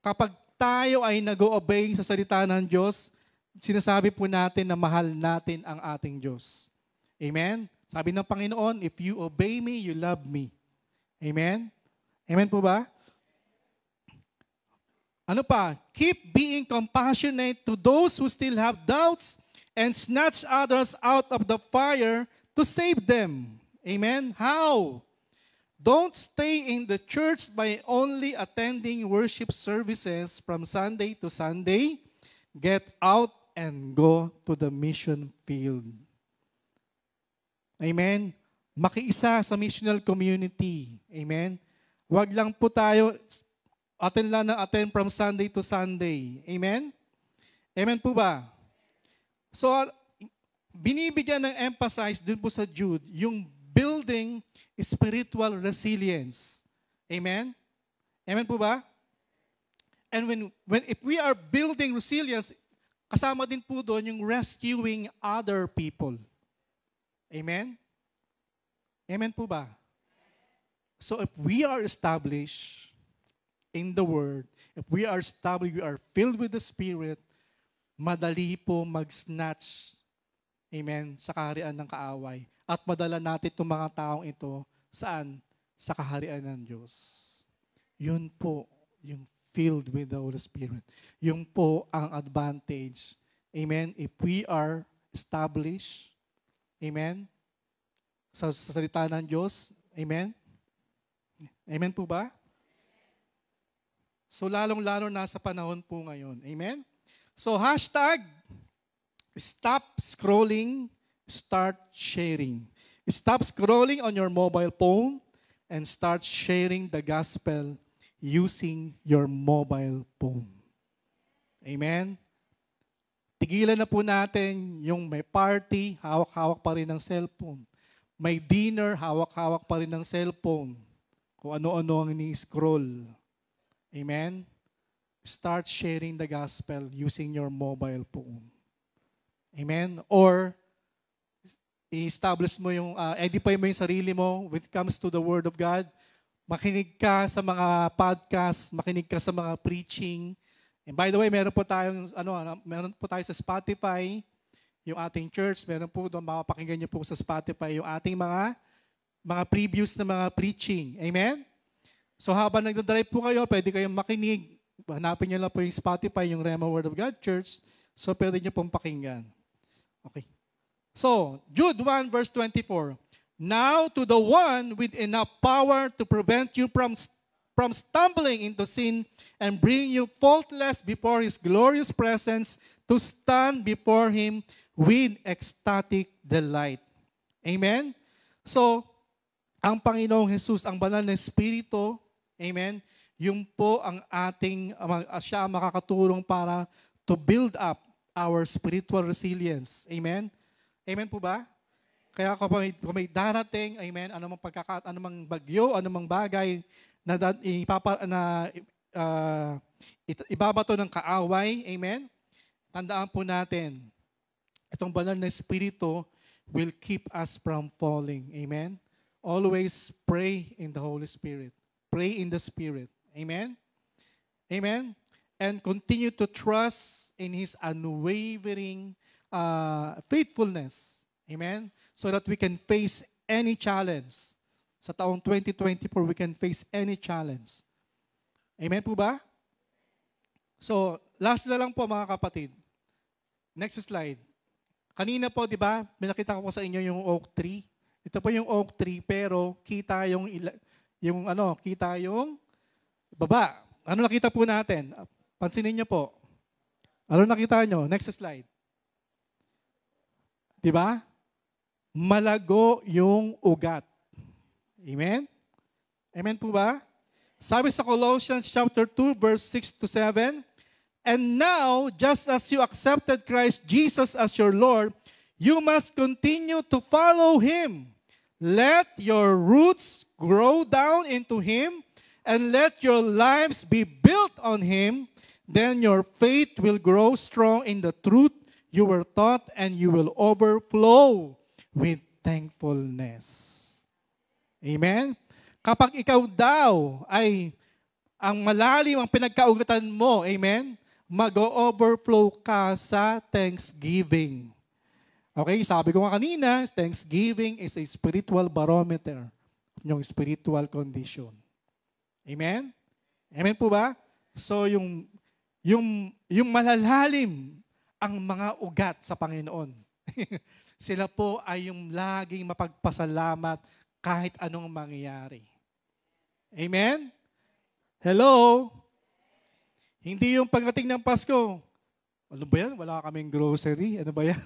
Kapag tayo ay nag-obey sa salita ng Diyos, sinasabi po natin na mahal natin ang ating Diyos. Amen? Sabi ng Panginoon, if you obey me, you love me. Amen? Amen po ba? Ano pa? Keep being compassionate to those who still have doubts and snatch others out of the fire to save them. Amen? How? Don't stay in the church by only attending worship services from Sunday to Sunday. Get out and go to the mission field. Amen? Makiisa sa missional community. Amen? Huwag lang po tayo attend lang ng attend from Sunday to Sunday. Amen? Amen po ba? So, binibigyan ng emphasize dun po sa Jude, yung building spiritual resilience. Amen? Amen po ba? And if we are building resilience, kasama din po doon yung rescuing other people. Amen? Amen po ba? So if we are established in the Word, if we are established, we are filled with the Spirit, madali po mag-snatch, amen, sa kaharian ng kaaway. At madala natin itong mga taong ito, saan? Sa kaharian ng Diyos. Yun po, yung filled with the Holy Spirit. Yung po ang advantage. Amen? If we are established, amen, sa salita ng Diyos, amen? Amen po ba? So lalong-lalo na sa panahon po ngayon. Amen? So hashtag, stop scrolling, start sharing. Stop scrolling on your mobile phone and start sharing the gospel using your mobile phone. Amen? Tigilan na po natin yung may party, hawak-hawak pa rin ng cellphone. May dinner, hawak-hawak pa rin ng cellphone. Kung ano-ano ang ini-scroll. Amen? Start sharing the gospel using your mobile phone. Amen? Or, i-establish mo yung, edify mo yung sarili mo when it comes to the Word of God. Makinig ka sa mga podcast, makinig ka sa mga preaching. And by the way, meron po tayo sa Spotify, yung ating church, meron po doon, makapakinggan niyo po sa Spotify yung ating mga previews na mga preaching. Amen? So habang nagdadrive po kayo, pwede kayong makinig. Hanapin niyo lang po yung Spotify, yung Rhema Word of God Church. So pwede niyo pong pakinggan. Okay. So, Jude 1 verse 24. Now to the one with enough power to prevent you from stumbling into sin and bring you faultless before His glorious presence to stand before Him with ecstatic delight. Amen? So, ang Panginoong Jesus, ang banal na Espiritu, amen, yung po ang siya ang makakatulong para to build up our spiritual resilience. Amen? Amen po ba? Kaya kung may darating, amen, anumang bagyo, anumang bagay na ibabato ng kaaway, amen, tandaan po natin, itong banal na Espiritu will keep us from falling. Amen? Always pray in the Holy Spirit. Pray in the Spirit. Amen? Amen? And continue to trust in His unwavering faithfulness. Amen? So that we can face any challenge. Sa taong 2024, we can face any challenge. Amen po ba? So, last na lang po mga kapatid. Next slide. Kanina po, di ba, pinakita ko sa inyo yung oak tree. Ito po yung oak tree, pero kita kita yung baba. Ano nakita po natin? Pansinin niyo po. Ano nakita niyo? Next slide. Di ba? Malago yung ugat. Amen? Amen po ba? Sabi sa Colossians chapter 2, verse 6 to 7, and now, just as you accepted Christ Jesus as your Lord, you must continue to follow Him. Let your roots grow down into Him, and let your lives be built on Him. Then your faith will grow strong in the truth you were taught, and you will overflow with thankfulness. Amen? Kapag ikaw daw ay ang malalim ang pinagkaugatan mo, amen, mag-overflow ka sa thanksgiving. Okay, sabi ko nga kanina, thanksgiving is a spiritual barometer of yung spiritual condition. Amen? Amen po ba? So yung malalalim ang mga ugat sa Panginoon. Sila po ay yung laging mapagpasalamat kahit anong mangyayari. Amen? Hello? Hindi yung pagdating ng Pasko, ano ba yan? Wala kaming grocery. Ano ba yan?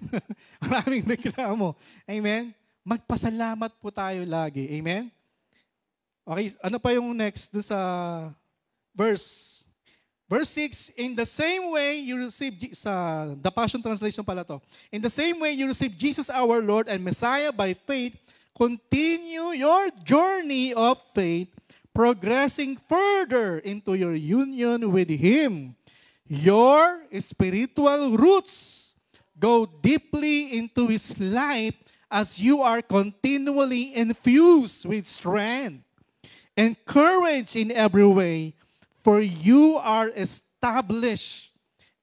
Maraming reklamo. Amen? Magpasalamat po tayo lagi. Amen? Okay, ano pa yung next do sa verse? Verse 6, in the same way you receive, sa The Passion Translation pala to, in the same way you receive Jesus our Lord and Messiah by faith, continue your journey of faith, progressing further into your union with Him. Your spiritual roots go deeply into His life as you are continually infused with strength and courage in every way, for you are established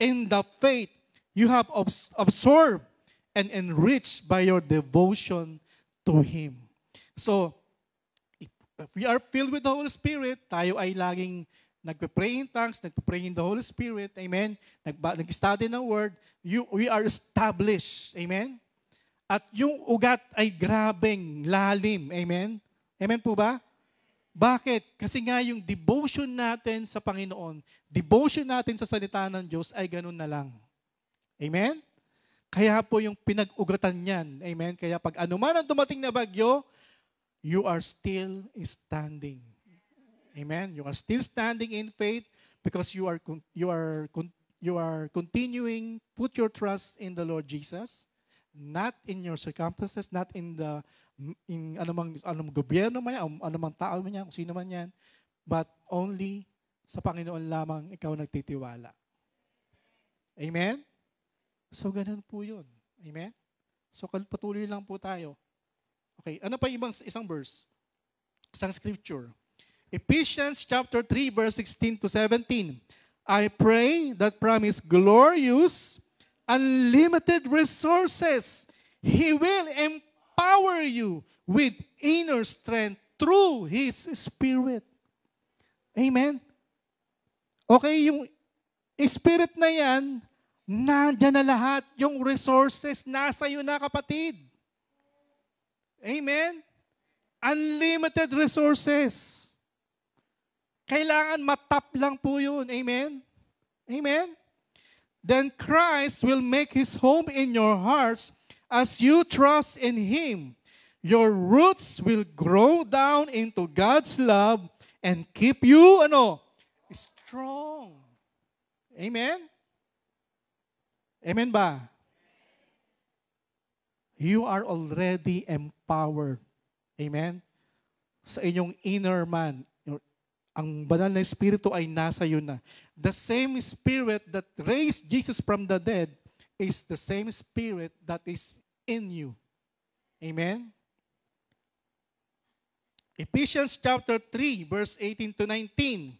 in the faith you have absorbed and enriched by your devotion to Him. So, if we are filled with the Holy Spirit, tayo ay laging nagpe-pray in tongues, nagpe-pray in the Holy Spirit, amen? Nag-study ng Word, we are established, amen? At yung ugat ay grabeng lalim, amen? Amen po ba? Bakit? Kasi nga yung devotion natin sa Panginoon, devotion natin sa salita ng Diyos ay ganun na lang. Amen? Kaya po yung pinag-ugatan niyan, amen? Kaya pag anuman ang dumating na bagyo, you are still standing. Amen? You are still standing in faith because you are continuing, put your trust in the Lord Jesus, not in your circumstances, not in anumang gobyerno man yan, anumang tao man yan, kung sino man yan, but only sa Panginoon lamang ikaw nagtitiwala. Amen? So, ganun po yun. Amen? So, patuloy lang po tayo. Okay, ano pa isang verse? Isang scripture. Ephesians chapter 3, verse 16 to 17. I pray that from His glorious, unlimited resources, He will empower you with inner strength through His Spirit. Amen? Okay, yung Spirit na yan, nandyan na lahat. Yung resources, nasa iyo na, kapatid. Amen? Unlimited resources. Kailangan matap lang po yun. Amen? Amen? Then Christ will make His home in your hearts as you trust in Him. Your roots will grow down into God's love and keep you, strong. Amen? Amen ba? You are already empowered. Amen? Sa inyong inner man. Ang banal na Espiritu ay nasa iyo na. The same Spirit that raised Jesus from the dead is the same Spirit that is in you. Amen? Ephesians chapter 3, verse 18 to 19.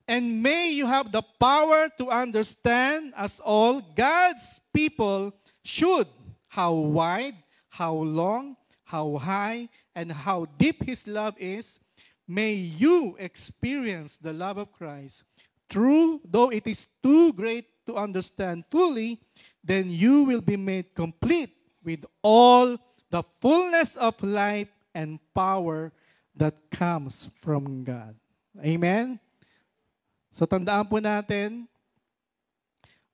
And may you have the power to understand, as all God's people should, how wide, how long, how high, and how deep His love is. May you experience the love of Christ. True, though it is too great to understand fully, then you will be made complete with all the fullness of life and power that comes from God. Amen? So tandaan po natin,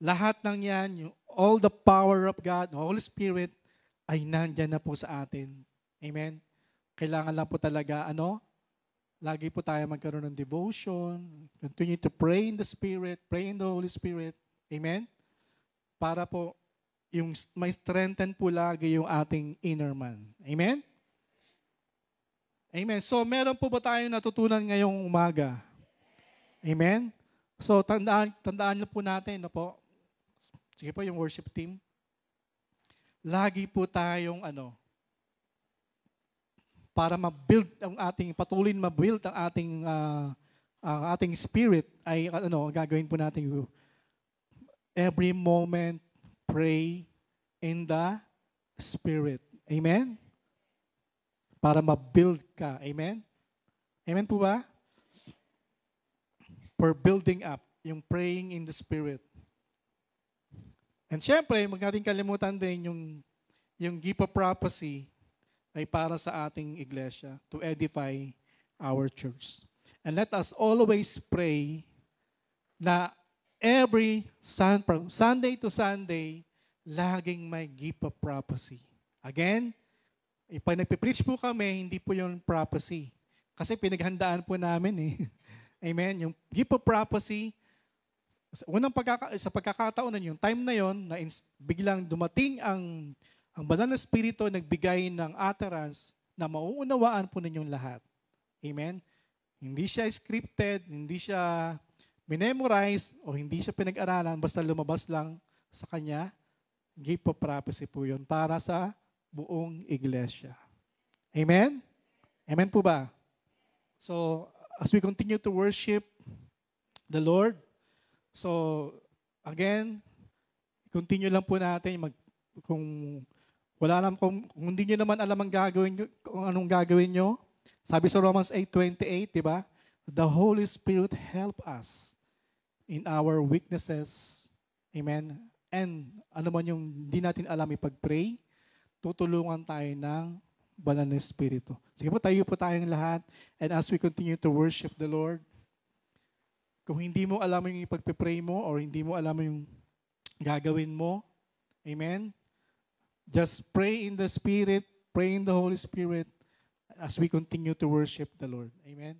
lahat ng yan, all the power of God, the Holy Spirit, ay nandyan na po sa atin. Amen? Kailangan lang po talaga, lagi po tayo magkaroon ng devotion, continue to pray in the Spirit, pray in the Holy Spirit. Amen? Para po, may strengthen po lagi yung ating inner man. Amen? Amen. So, meron po ba tayong natutunan ngayong umaga? Amen? So, tandaan niyo po natin, sige po yung worship team. Lagi po tayong, para ma-build patuloy na ma-build ang ating spirit, ay gagawin po natin every moment pray in the Spirit. Amen? Para ma-build ka. Amen? Amen po ba? For building up, yung praying in the Spirit. And syempre, huwag natin kalimutan din yung gift of prophecy ay para sa ating iglesia to edify our church. And let us always pray na every from Sunday to Sunday, laging may gift of prophecy. Again, pag nagpipreach po kami, hindi po yung prophecy. Kasi pinaghandaan po namin eh. Amen? Yung gift of prophecy, sa pagkakataon na yung time na yon, na biglang dumating ang banal na Espiritu, nagbigay ng utterance na mauunawaan po ninyong lahat. Amen? Hindi siya scripted, hindi siya memorize o hindi siya pinag-aralan, basta lumabas lang sa kanya. Gift of prophecy po yun para sa buong iglesia. Amen? Amen po ba? So, as we continue to worship the Lord, so, again, continue lang po natin kung hindi nyo naman alam kung anong gagawin nyo. Sabi sa Romans 8:28, di ba? The Holy Spirit help us in our weaknesses. Amen? And ano man yung hindi natin alam ipag-pray, tutulungan tayo ng banal na Espiritu. Sige po, tayo po tayong lahat. And as we continue to worship the Lord, kung hindi mo alam yung ipag-pray mo or hindi mo alam yung gagawin mo, amen? Just pray in the Spirit, pray in the Holy Spirit as we continue to worship the Lord. Amen?